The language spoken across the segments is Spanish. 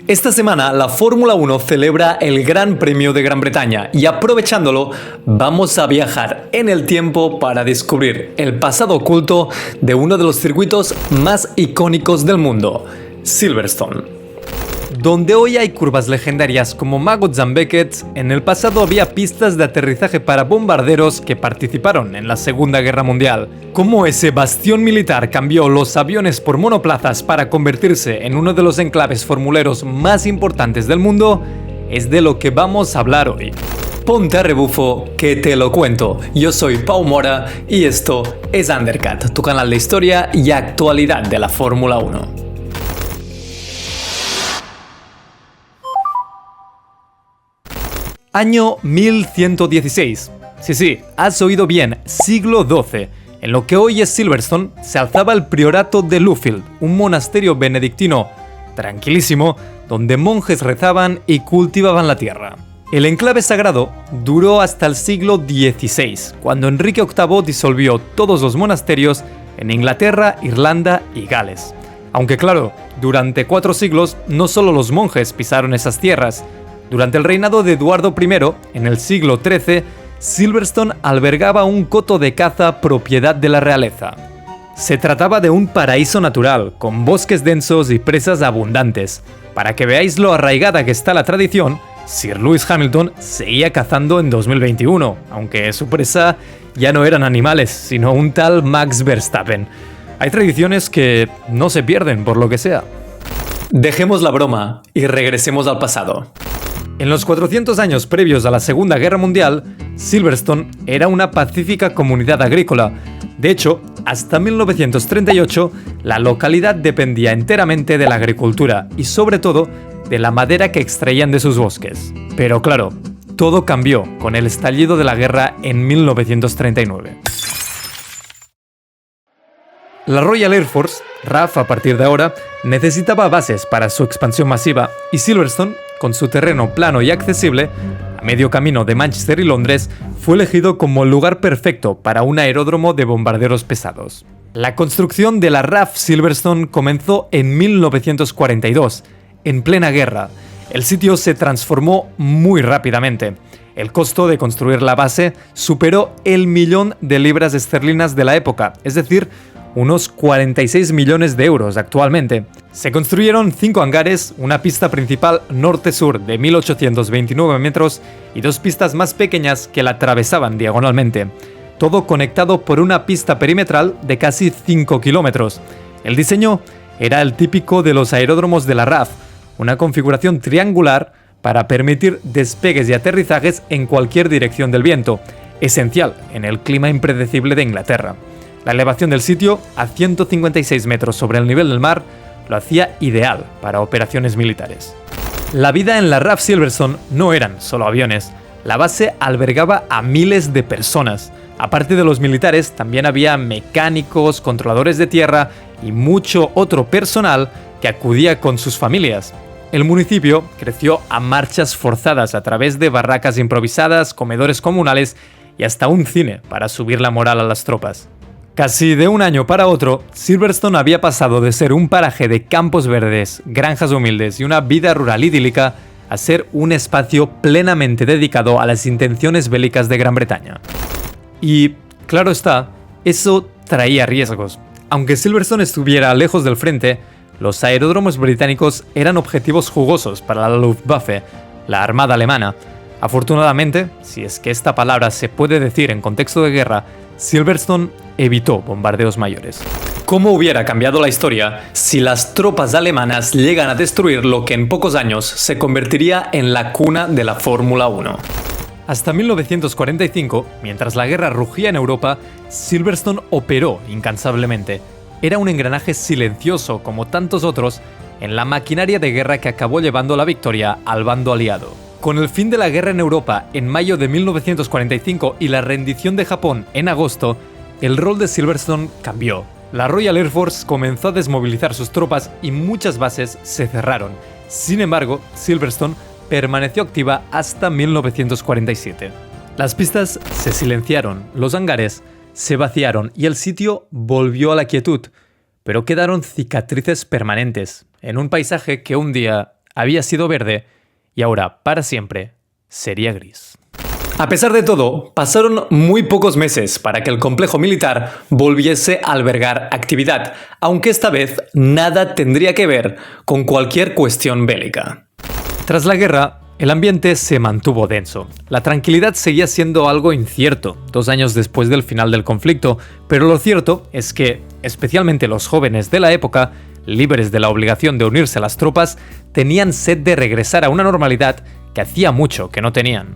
Esta semana la Fórmula 1 celebra el Gran Premio de Gran Bretaña y aprovechándolo vamos a viajar en el tiempo para descubrir el pasado oculto de uno de los circuitos más icónicos del mundo, Silverstone. Donde hoy hay curvas legendarias como Maggots and Beckett, en el pasado había pistas de aterrizaje para bombarderos que participaron en la Segunda Guerra Mundial. Cómo ese bastión militar cambió los aviones por monoplazas para convertirse en uno de los enclaves formuleros más importantes del mundo, es de lo que vamos a hablar hoy. Ponte a rebufo que te lo cuento. Yo soy Pau Mora y esto es Undercut, tu canal de historia y actualidad de la Fórmula 1. Año 1116. Sí, has oído bien, siglo XII. En lo que hoy es Silverstone, se alzaba el priorato de Luffield, un monasterio benedictino tranquilísimo, donde monjes rezaban y cultivaban la tierra. El enclave sagrado duró hasta el siglo XVI, cuando Enrique VIII disolvió todos los monasterios en Inglaterra, Irlanda y Gales. Aunque claro, durante 4 siglos no solo los monjes pisaron esas tierras. Durante el reinado de Eduardo I, en el siglo XIII, Silverstone albergaba un coto de caza propiedad de la realeza. Se trataba de un paraíso natural, con bosques densos y presas abundantes. Para que veáis lo arraigada que está la tradición, Sir Lewis Hamilton seguía cazando en 2021, aunque su presa ya no eran animales, sino un tal Max Verstappen. Hay tradiciones que no se pierden por lo que sea. Dejemos la broma y regresemos al pasado. En los 400 años previos a la Segunda Guerra Mundial, Silverstone era una pacífica comunidad agrícola. De hecho, hasta 1938, la localidad dependía enteramente de la agricultura y sobre todo de la madera que extraían de sus bosques. Pero claro, todo cambió con el estallido de la guerra en 1939. La Royal Air Force, RAF a partir de ahora, necesitaba bases para su expansión masiva y Silverstone, con su terreno plano y accesible, a medio camino de Manchester y Londres, fue elegido como el lugar perfecto para un aeródromo de bombarderos pesados. La construcción de la RAF Silverstone comenzó en 1942, en plena guerra. El sitio se transformó muy rápidamente. El costo de construir la base superó el 1.000.000 de libras esterlinas de la época, es decir, unos 46 millones de euros actualmente. Se construyeron 5 hangares, una pista principal norte-sur de 1829 metros y 2 pistas más pequeñas que la atravesaban diagonalmente. Todo conectado por una pista perimetral de casi 5 kilómetros. El diseño era el típico de los aeródromos de la RAF, una configuración triangular para permitir despegues y aterrizajes en cualquier dirección del viento, esencial en el clima impredecible de Inglaterra. La elevación del sitio, a 156 metros sobre el nivel del mar, lo hacía ideal para operaciones militares. La vida en la RAF Silverstone no eran solo aviones. La base albergaba a miles de personas. Aparte de los militares, también había mecánicos, controladores de tierra y mucho otro personal que acudía con sus familias. El municipio creció a marchas forzadas a través de barracas improvisadas, comedores comunales y hasta un cine para subir la moral a las tropas. Casi de un año para otro, Silverstone había pasado de ser un paraje de campos verdes, granjas humildes y una vida rural idílica a ser un espacio plenamente dedicado a las intenciones bélicas de Gran Bretaña. Y, claro está, eso traía riesgos. Aunque Silverstone estuviera lejos del frente, los aeródromos británicos eran objetivos jugosos para la Luftwaffe, la armada alemana. Afortunadamente, si es que esta palabra se puede decir en contexto de guerra, Silverstone evitó bombardeos mayores. ¿Cómo hubiera cambiado la historia si las tropas alemanas llegan a destruir lo que en pocos años se convertiría en la cuna de la Fórmula 1? Hasta 1945, mientras la guerra rugía en Europa, Silverstone operó incansablemente. Era un engranaje silencioso, como tantos otros, en la maquinaria de guerra que acabó llevando la victoria al bando aliado. Con el fin de la guerra en Europa en mayo de 1945 y la rendición de Japón en agosto, el rol de Silverstone cambió. La Royal Air Force comenzó a desmovilizar sus tropas y muchas bases se cerraron. Sin embargo, Silverstone permaneció activa hasta 1947. Las pistas se silenciaron, los hangares se vaciaron y el sitio volvió a la quietud, pero quedaron cicatrices permanentes en un paisaje que un día había sido verde y ahora, para siempre, sería gris. A pesar de todo, pasaron muy pocos meses para que el complejo militar volviese a albergar actividad, aunque esta vez nada tendría que ver con cualquier cuestión bélica. Tras la guerra, el ambiente se mantuvo denso. La tranquilidad seguía siendo algo incierto 2 años después del final del conflicto, pero lo cierto es que, especialmente los jóvenes de la época, libres de la obligación de unirse a las tropas, tenían sed de regresar a una normalidad que hacía mucho que no tenían.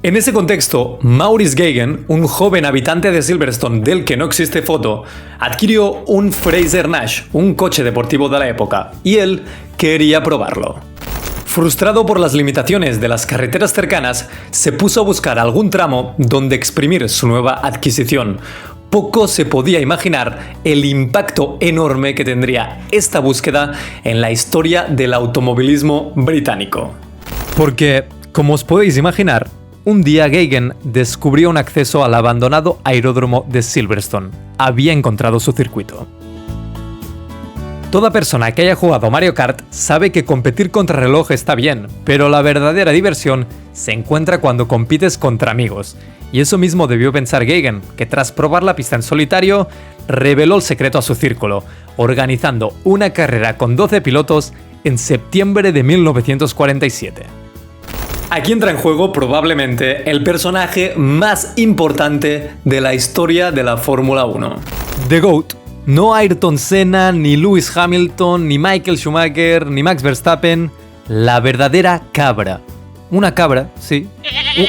En ese contexto, Maurice Gagan, un joven habitante de Silverstone del que no existe foto, adquirió un Fraser Nash, un coche deportivo de la época, y él quería probarlo. Frustrado por las limitaciones de las carreteras cercanas, se puso a buscar algún tramo donde exprimir su nueva adquisición. Poco se podía imaginar el impacto enorme que tendría esta búsqueda en la historia del automovilismo británico. Porque, como os podéis imaginar, un día Gagan descubrió un acceso al abandonado aeródromo de Silverstone. Había encontrado su circuito. Toda persona que haya jugado Mario Kart sabe que competir contra reloj está bien, pero la verdadera diversión se encuentra cuando compites contra amigos. Y eso mismo debió pensar Gagan, que tras probar la pista en solitario, reveló el secreto a su círculo, organizando una carrera con 12 pilotos en septiembre de 1947. Aquí entra en juego probablemente el personaje más importante de la historia de la Fórmula 1. The GOAT. No Ayrton Senna, ni Lewis Hamilton, ni Michael Schumacher, ni Max Verstappen. La verdadera cabra. Una cabra, sí.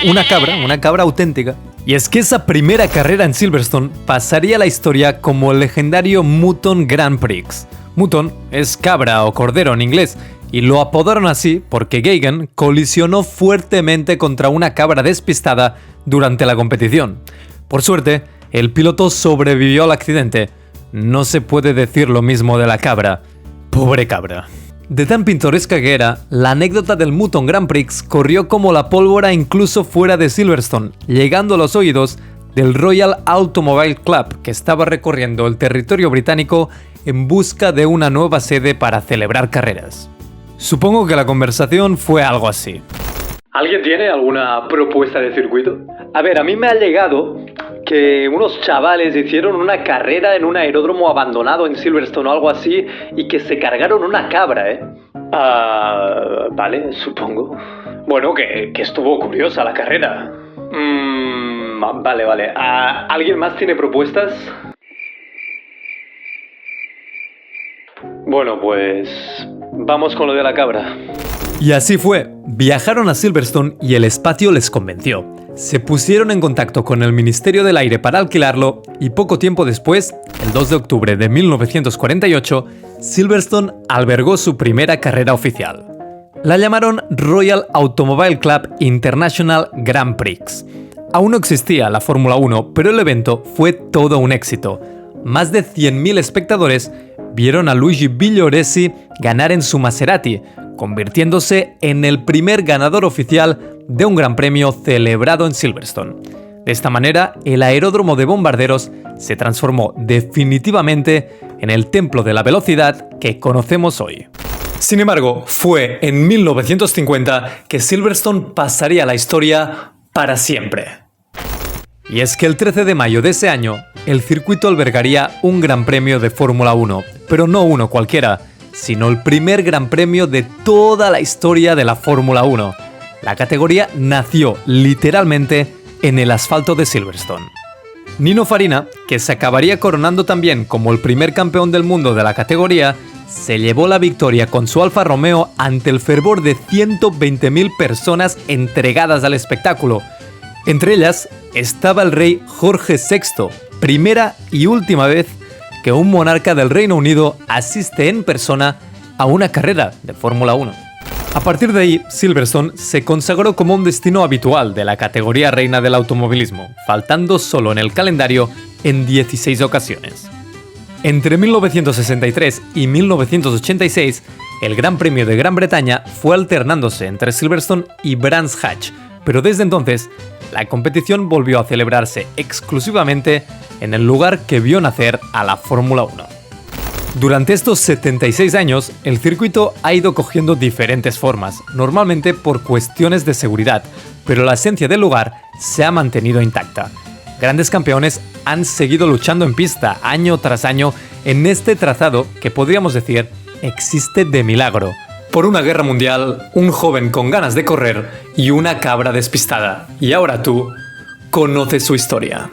Una cabra auténtica. Y es que esa primera carrera en Silverstone pasaría a la historia como el legendario Mutton Grand Prix. Mutton es cabra o cordero en inglés, y lo apodaron así porque Gagan colisionó fuertemente contra una cabra despistada durante la competición. Por suerte, el piloto sobrevivió al accidente. No se puede decir lo mismo de la cabra. Pobre cabra. De tan pintoresca que era, la anécdota del Mutton Grand Prix corrió como la pólvora incluso fuera de Silverstone, llegando a los oídos del Royal Automobile Club, que estaba recorriendo el territorio británico en busca de una nueva sede para celebrar carreras. Supongo que la conversación fue algo así. ¿Alguien tiene alguna propuesta de circuito? A ver, a mí me ha llegado que unos chavales hicieron una carrera en un aeródromo abandonado en Silverstone o algo así y que se cargaron una cabra, ¿eh? Vale, supongo. Bueno, que estuvo curiosa la carrera. Vale. ¿Alguien más tiene propuestas? Bueno, pues vamos con lo de la cabra. Y así fue. Viajaron a Silverstone y el espacio les convenció. Se pusieron en contacto con el Ministerio del Aire para alquilarlo y poco tiempo después, el 2 de octubre de 1948, Silverstone albergó su primera carrera oficial. La llamaron Royal Automobile Club International Grand Prix. Aún no existía la Fórmula 1, pero el evento fue todo un éxito. Más de 100.000 espectadores vieron a Luigi Villoresi ganar en su Maserati, convirtiéndose en el primer ganador oficial de un gran premio celebrado en Silverstone. De esta manera, el aeródromo de bombarderos se transformó definitivamente en el templo de la velocidad que conocemos hoy. Sin embargo, fue en 1950 que Silverstone pasaría a la historia para siempre. Y es que el 13 de mayo de ese año, el circuito albergaría un gran premio de Fórmula 1, pero no uno cualquiera, sino el primer gran premio de toda la historia de la Fórmula 1. La categoría nació literalmente en el asfalto de Silverstone. Nino Farina, que se acabaría coronando también como el primer campeón del mundo de la categoría, se llevó la victoria con su Alfa Romeo ante el fervor de 120.000 personas entregadas al espectáculo. Entre ellas estaba el rey Jorge VI, primera y última vez que un monarca del Reino Unido asiste en persona a una carrera de Fórmula 1. A partir de ahí, Silverstone se consagró como un destino habitual de la categoría reina del automovilismo, faltando solo en el calendario en 16 ocasiones. Entre 1963 y 1986, el Gran Premio de Gran Bretaña fue alternándose entre Silverstone y Brands Hatch, pero desde entonces, la competición volvió a celebrarse exclusivamente en el lugar que vio nacer a la Fórmula 1. Durante estos 76 años, el circuito ha ido cogiendo diferentes formas, normalmente por cuestiones de seguridad, pero la esencia del lugar se ha mantenido intacta. Grandes campeones han seguido luchando en pista año tras año en este trazado que podríamos decir existe de milagro. Por una guerra mundial, un joven con ganas de correr y una cabra despistada. Y ahora tú conoces su historia.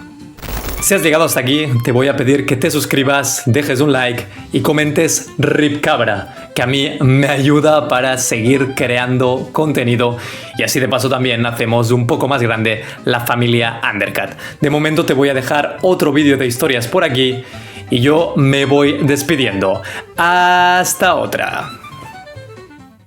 Si has llegado hasta aquí, te voy a pedir que te suscribas, dejes un like y comentes RIP Cabra, que a mí me ayuda para seguir creando contenido y así de paso también hacemos un poco más grande la familia Undercut. De momento te voy a dejar otro vídeo de historias por aquí y yo me voy despidiendo. Hasta otra.